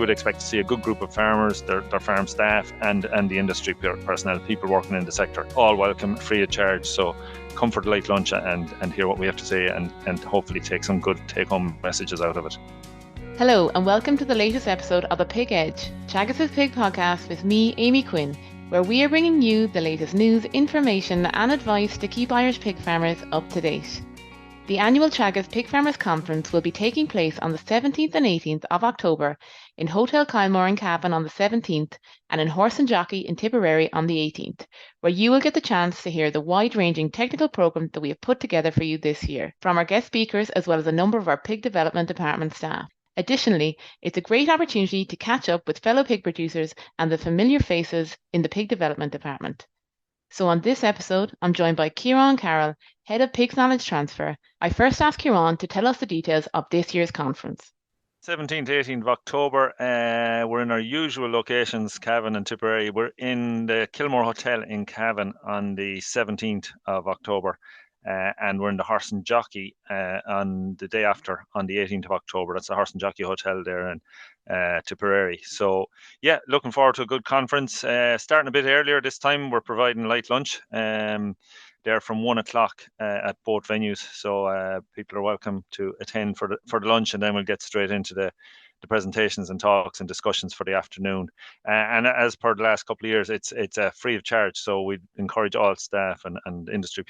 would expect to see a good group of farmers, their farm staff, and the industry personnel, people working in the sector, all welcome, free of charge. So come for the late lunch and hear what we have to say and hopefully take some good take-home messages out of it. Hello and welcome to the latest episode of The Pig Edge, Teagasc's Pig Podcast with me, Amy Quinn, where we are bringing you the latest news, information and advice to keep Irish pig farmers up to date. The annual Teagasc Pig Farmers Conference will be taking place on the 17th and 18th of October in Hotel Kilmore in Cavan on the 17th and in Horse and Jockey in Tipperary on the 18th, where you will get the chance to hear the wide-ranging technical programme that we have put together for you this year, from our guest speakers as well as a number of our pig development department staff. Additionally, it's a great opportunity to catch up with fellow pig producers and the familiar faces in the pig development department. So on this episode, I'm joined by Ciarán Carroll, Head of Pigs Knowledge Transfer. I first asked Ciarán to tell us the details of this year's conference. 17th, 18th of October, we're in our usual locations, Cavan and Tipperary. We're in the Kilmore Hotel in Cavan on the 17th of October. And we're in the Horse and Jockey on the day after, on the 18th of October. That's the Horse and Jockey Hotel there in Tipperary. So, yeah, looking forward to a good conference. Starting a bit earlier this time, we're providing light lunch there from 1 o'clock at both venues. So people are welcome to attend for the lunch, and then we'll get straight into the presentations and talks and discussions for the afternoon. And as per the last couple of years, it's free of charge. So we encourage all staff and industry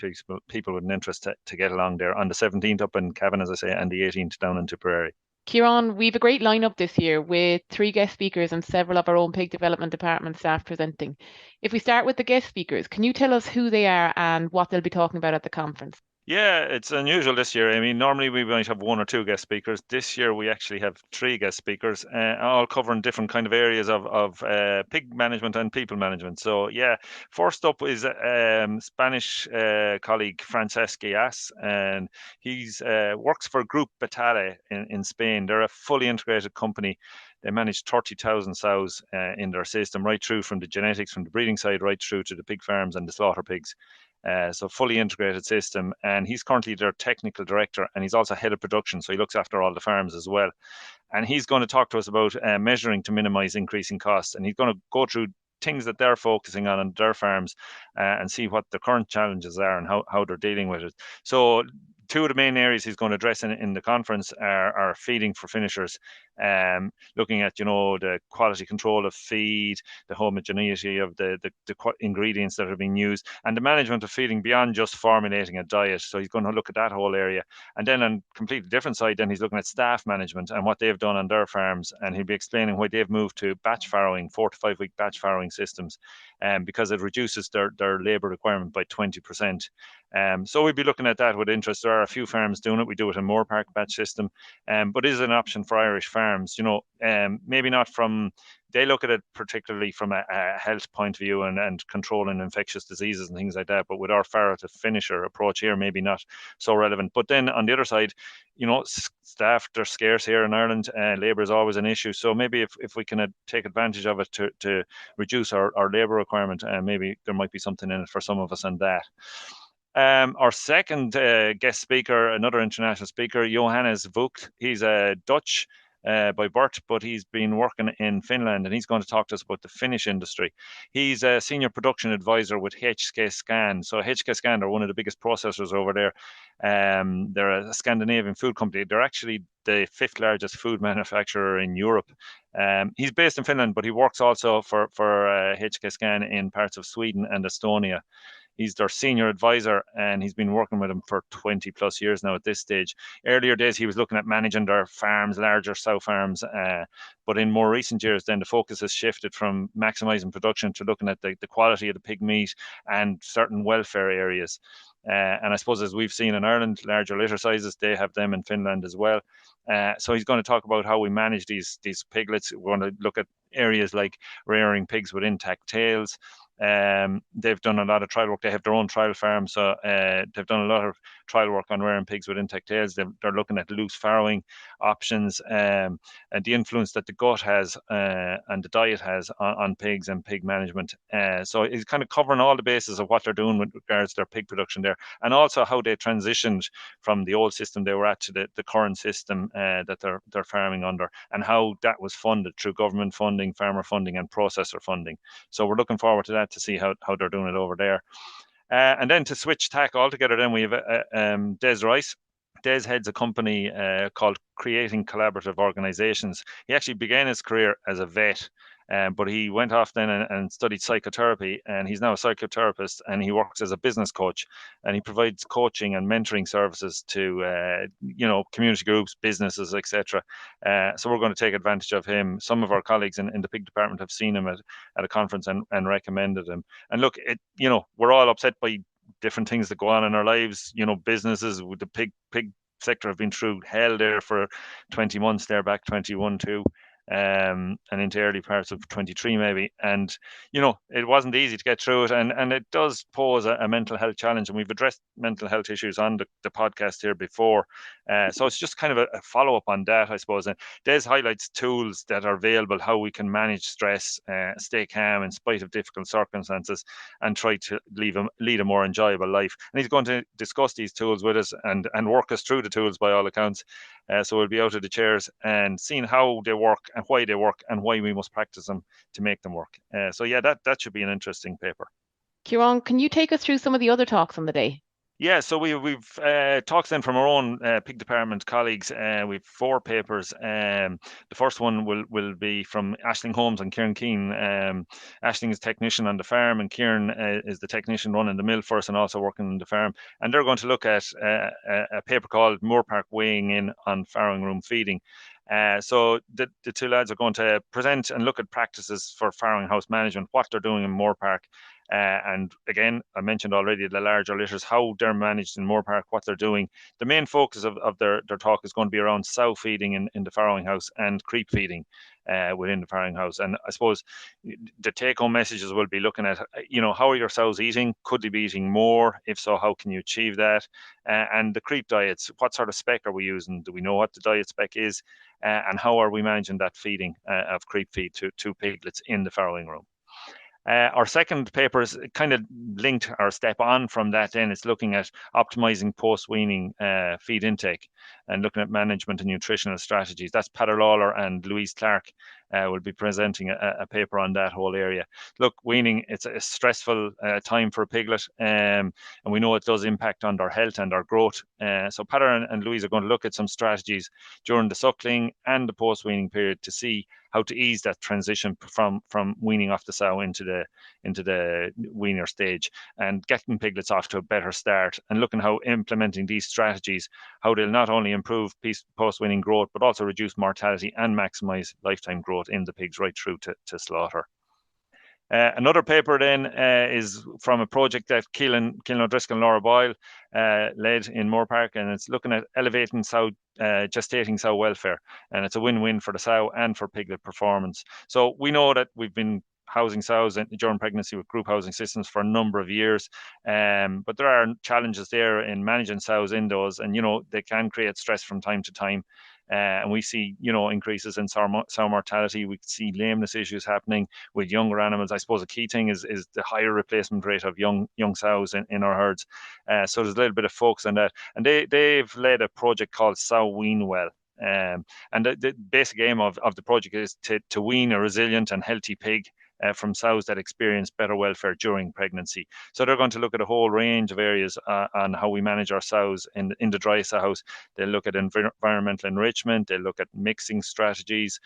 people with an interest to get along there on the 17th up in Cavan, as I say, and the 18th down in Tipperary. Ciarán, we have a great lineup this year with 3 guest speakers and several of our own pig development department staff presenting. If we start with the guest speakers, can you tell us who they are and what they'll be talking about at the conference? Yeah, it's unusual this year. I mean, normally we might have 1 or 2 guest speakers. This year we actually have 3 guest speakers, all covering different kind of areas of pig management and people management. So yeah, first up is Spanish colleague Francesc Ias, and he's works for Group Betale in Spain. They're a fully integrated company. They manage 30,000 sows in their system, right through from the genetics, from the breeding side, right through to the pig farms and the slaughter pigs. So fully integrated system, and he's currently their technical director, and he's also head of production, so he looks after all the farms as well. And he's going to talk to us about measuring to minimize increasing costs, and he's going to go through things that they're focusing on their farms and see what the current challenges are and how they're dealing with it. So 2 of the main areas he's going to address in the conference are feeding for finishers, looking at, the quality control of feed, the homogeneity of the ingredients that are being used, and the management of feeding beyond just formulating a diet. So he's going to look at that whole area. And then on a completely different side, then he's looking at staff management and what they've done on their farms, and he'll be explaining why they've moved to batch farrowing, 4 to 5 week batch farrowing systems, because it reduces their labour requirement by 20%. So we'll be looking at that with interest. There are a few farms doing it. We do it in Moore Park batch system, but it is an option for Irish farms. Maybe not from. They look at it particularly from a health point of view and controlling infectious diseases and things like that. But with our farrow to finisher approach here, maybe not so relevant. But then on the other side, staff, they're scarce here in Ireland. Labour is always an issue. So maybe if we can take advantage of it to reduce our labour requirement, maybe there might be something in it for some of us on that. Our second guest speaker, another international speaker, Johannes Vogt. He's a Dutch by birth, but he's been working in Finland, and he's going to talk to us about the Finnish industry. He's a senior production advisor with HK Scan. So HK Scan are one of the biggest processors over there. They're a Scandinavian food company. They're actually the 5th largest food manufacturer in Europe. He's based in Finland, but he works also for HK Scan in parts of Sweden and Estonia. He's their senior advisor, and he's been working with them for 20 plus years now at this stage. Earlier days, he was looking at managing their farms, larger sow farms. But in more recent years, then the focus has shifted from maximizing production to looking at the quality of the pig meat and certain welfare areas. And I suppose, as we've seen in Ireland, larger litter sizes, they have them in Finland as well. So he's going to talk about how we manage these piglets. We're going to look at areas like rearing pigs with intact tails, They've done a lot of trial work. They have their own trial farm, so they've done a lot of trial work on rearing pigs with intact tails. They're looking at loose farrowing options, and the influence that the gut has and the diet has on pigs and pig management. So it's kind of covering all the bases of what they're doing with regards to their pig production there, and also how they transitioned from the old system they were at to the current system that they're farming under, and how that was funded through government funding, farmer funding, and processor funding. So we're looking forward to that, to see how they're doing it over there. And then to switch tack altogether, then we have Des Rice. Des heads a company called Creating Collaborative Organizations. He actually began his career as a vet, but he went off then and studied psychotherapy, and he's now a psychotherapist, and he works as a business coach, and he provides coaching and mentoring services to community groups, businesses, etc. So we're going to take advantage of him. Some of our colleagues in the pig department have seen him at a conference and recommended him. And look, we're all upset by different things that go on in our lives. Businesses with the pig sector have been through hell there for 20 months there, back 21 too, and into early parts of 23 maybe. And it wasn't easy to get through it, and it does pose a mental health challenge, and we've addressed mental health issues on the podcast here before. So it's just kind of a follow-up on that, I suppose. And Des highlights tools that are available, how we can manage stress, stay calm in spite of difficult circumstances, and try to lead a more enjoyable life. And he's going to discuss these tools with us and work us through the tools by all accounts. So we'll be out of the chairs and seeing how they work and why they work and why we must practice them to make them work. So yeah, that should be an interesting paper. Ciarán, can you take us through some of the other talks on the day? Yeah, so we've talks then from our own pig department colleagues. We've 4 papers. The first one will be from Aisling Holmes and Ciarán Keane. Aisling is technician on the farm, and Ciarán is the technician running the mill for us and also working on the farm. And they're going to look at a paper called Moore Park Weighing In on Farrowing Room Feeding. So the 2 lads are going to present and look at practices for farrowing house management, what they're doing in Moore Park. And again, I mentioned already the larger litters, how they're managed in Moore Park, what they're doing. The main focus of their talk is going to be around sow feeding in the farrowing house and creep feeding within the farrowing house. And I suppose the take-home messages will be looking at, how are your sows eating? Could they be eating more? If so, how can you achieve that? And the creep diets, what sort of spec are we using? Do we know what the diet spec is? And how are we managing that feeding of creep feed to piglets in the farrowing room? Our second paper is kind of linked or step on from that. Then it's looking at optimizing post-weaning feed intake and looking at management and nutritional strategies. That's Peter Lawler and Louise Clark will be presenting a paper on that whole area. Look, weaning, it's a stressful time for a piglet, and we know it does impact on their health and their growth. So Peter and Louise are going to look at some strategies during the suckling and the post-weaning period to see how to ease that transition from weaning off the sow into the weaner stage and getting piglets off to a better start, and looking how implementing these strategies, how they'll not only improve post-weaning growth, but also reduce mortality and maximize lifetime growth in the pigs right through to slaughter. Another paper then is from a project that Keelan O'Driscoll and Laura Boyle led in Moore Park, and it's looking at elevating gestating sow welfare, and it's a win-win for the sow and for piglet performance. So we know that we've been housing sows during pregnancy with group housing systems for a number of years, but there are challenges there in managing sows in those, and they can create stress from time to time. And we see, increases in sow mortality. We see lameness issues happening with younger animals. I suppose a key thing is the higher replacement rate of young sows in our herds. So there's a little bit of focus on that. And they've led a project called Sow Wean Well. And the basic aim of the project is to wean a resilient and healthy pig from sows that experience better welfare during pregnancy. So they're going to look at a whole range of areas on how we manage our sows in the dry sow house. They'll look at environmental enrichment. They'll look at mixing strategies.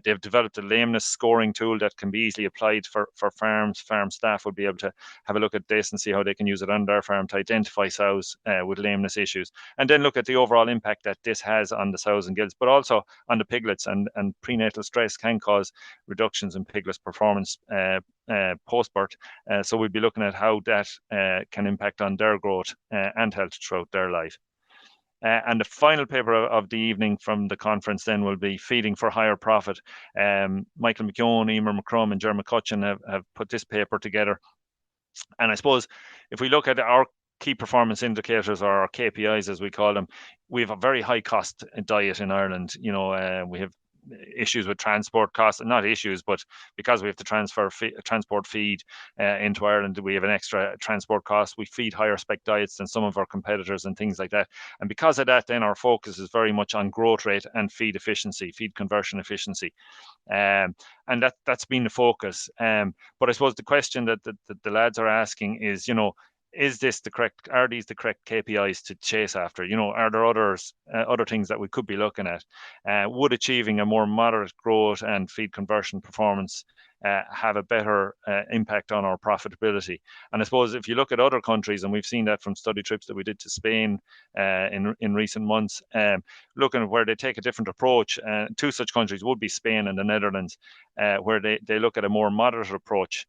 They've developed a lameness scoring tool that can be easily applied for farms. Farm staff will be able to have a look at this and see how they can use it on their farm to identify sows with lameness issues, and then look at the overall impact that this has on the sows and gills, but also on the piglets. And prenatal stress can cause reductions in piglets' performance post-birth. So we'll be looking at how that can impact on their growth and health throughout their life. And the final paper of the evening from the conference then will be Feeding for Higher Profit. Michael McKeown, Emer McCrum and Jeremy Cutchin have put this paper together. And I suppose if we look at our key performance indicators, or our KPIs as we call them, we have a very high cost diet in Ireland. We have issues with transport costs, not issues, but because we have to transport feed into Ireland, we have an extra transport cost. We feed higher spec diets than some of our competitors and things like that. And because of that, then our focus is very much on growth rate and feed efficiency, feed conversion efficiency. And that's been the focus. But I suppose the question that the lads are asking is, are these the correct KPIs to chase after? Are there other things that we could be looking at? Would achieving a more moderate growth and feed conversion performance have a better impact on our profitability? And I suppose if you look at other countries, and we've seen that from study trips that we did to Spain in recent months, looking at where they take a different approach. Two such countries would be Spain and the Netherlands, where they look at a more moderate approach,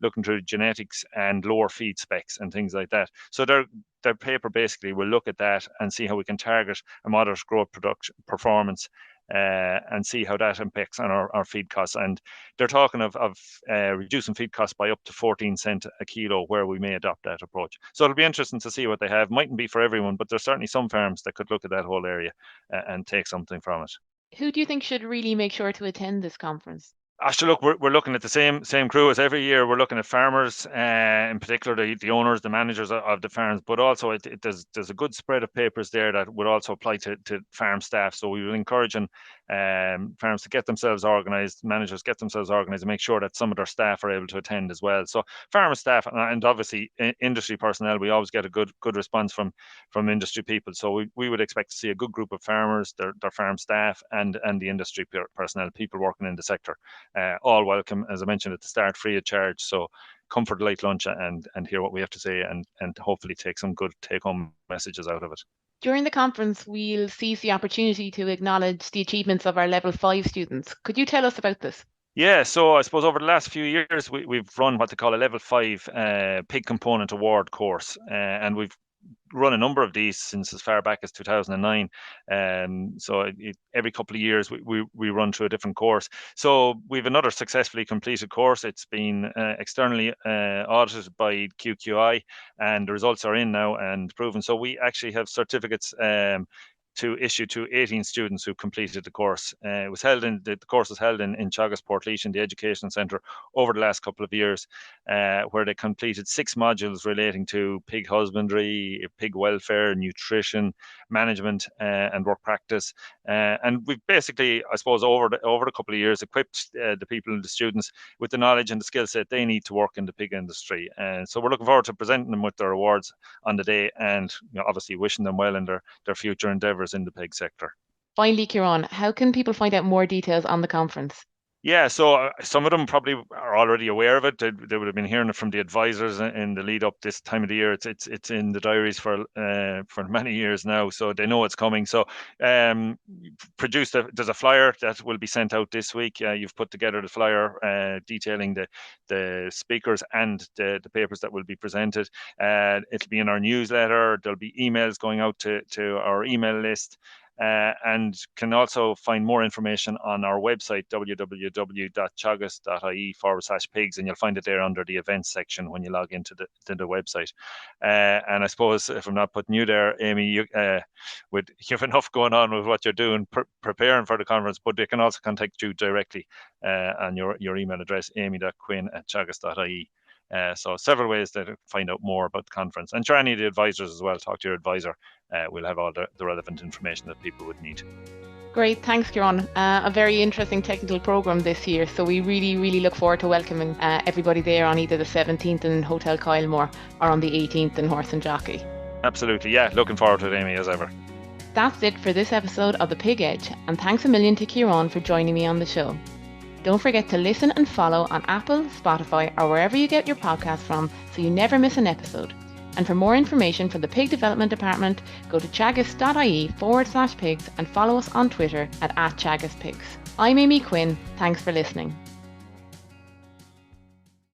looking through genetics and lower feed specs and things like that. So their paper basically will look at that and see how we can target a moderate growth production performance, and see how that impacts on our feed costs. And they're talking of reducing feed costs by up to 14 cents a kilo, where we may adopt that approach. So it'll be interesting to see what they have. Mightn't be for everyone, but there's certainly some farms that could look at that whole area and take something from it. Who do you think should really make sure to attend this conference? Actually, look, we're looking at the same crew as every year. We're looking at farmers, in particular the owners, the managers of the farms, but also there's a good spread of papers there that would also apply to farm staff. So we will encourage farms to get themselves organised, managers get themselves organised, and make sure that some of their staff are able to attend as well. So farmer staff and obviously industry personnel, we always get a good response from industry people. So we would expect to see a good group of farmers, their farm staff, and the industry personnel, people working in the sector. All welcome, as I mentioned at the start, free of charge. So come for the late lunch and hear what we have to say, and hopefully take some good take-home messages out of it. During the conference, we'll seize the opportunity to acknowledge the achievements of our Level 5 students. Could you tell us about this? Yeah, so I suppose over the last few years, we've run what they call a Level 5 Pig Component Award course, and we've run a number of these since as far back as 2009. So every couple of years we run through a different course. So we've another successfully completed course. It's been externally audited by QQI, and the results are in now and proven. So we actually have certificates to issue to 18 students who completed the course. The course was held in Teagasc, Portlaoise, in the Education Centre over the last couple of years, where they completed 6 modules relating to pig husbandry, pig welfare, nutrition, management, and work practice. And we've basically, I suppose, over the couple of years, equipped the people and the students with the knowledge and the skill set they need to work in the pig industry. And so we're looking forward to presenting them with their awards on the day, and obviously wishing them well in their future endeavours in the pig sector. Finally, Ciarán, how can people find out more details on the conference? Yeah, so some of them probably are already aware of it. They would have been hearing it from the advisors in the lead up this time of the year. It's in the diaries for many years now, so they know it's coming. So there's a flyer that will be sent out this week. You've put together the flyer detailing the speakers and the papers that will be presented. It'll be in our newsletter. There'll be emails going out to our email list. And can also find more information on our website, www.teagasc.ie/pigs, and you'll find it there under the events section when you log into the website. And I suppose if I'm not putting you there, Amy, you have enough going on with what you're doing, preparing for the conference, but they can also contact you directly on your email address, amy.quinn@teagasc.ie. So several ways to find out more about the conference. And sure, any of the advisors as well, talk to your advisor. We'll have all the relevant information that people would need. Great, thanks, Ciarán. A very interesting technical programme this year, so we really, really look forward to welcoming everybody there on either the 17th in Hotel Kilmore or on the 18th in Horse and Jockey. Absolutely, yeah, looking forward to it, Amy, as ever. That's it for this episode of The Pig Edge, and thanks a million to Ciarán for joining me on the show. Don't forget to listen and follow on Apple, Spotify, or wherever you get your podcast from so you never miss an episode. And for more information from the Pig Development Department, go to teagasc.ie/pigs and follow us on Twitter @teagascpigs. I'm Amy Quinn. Thanks for listening.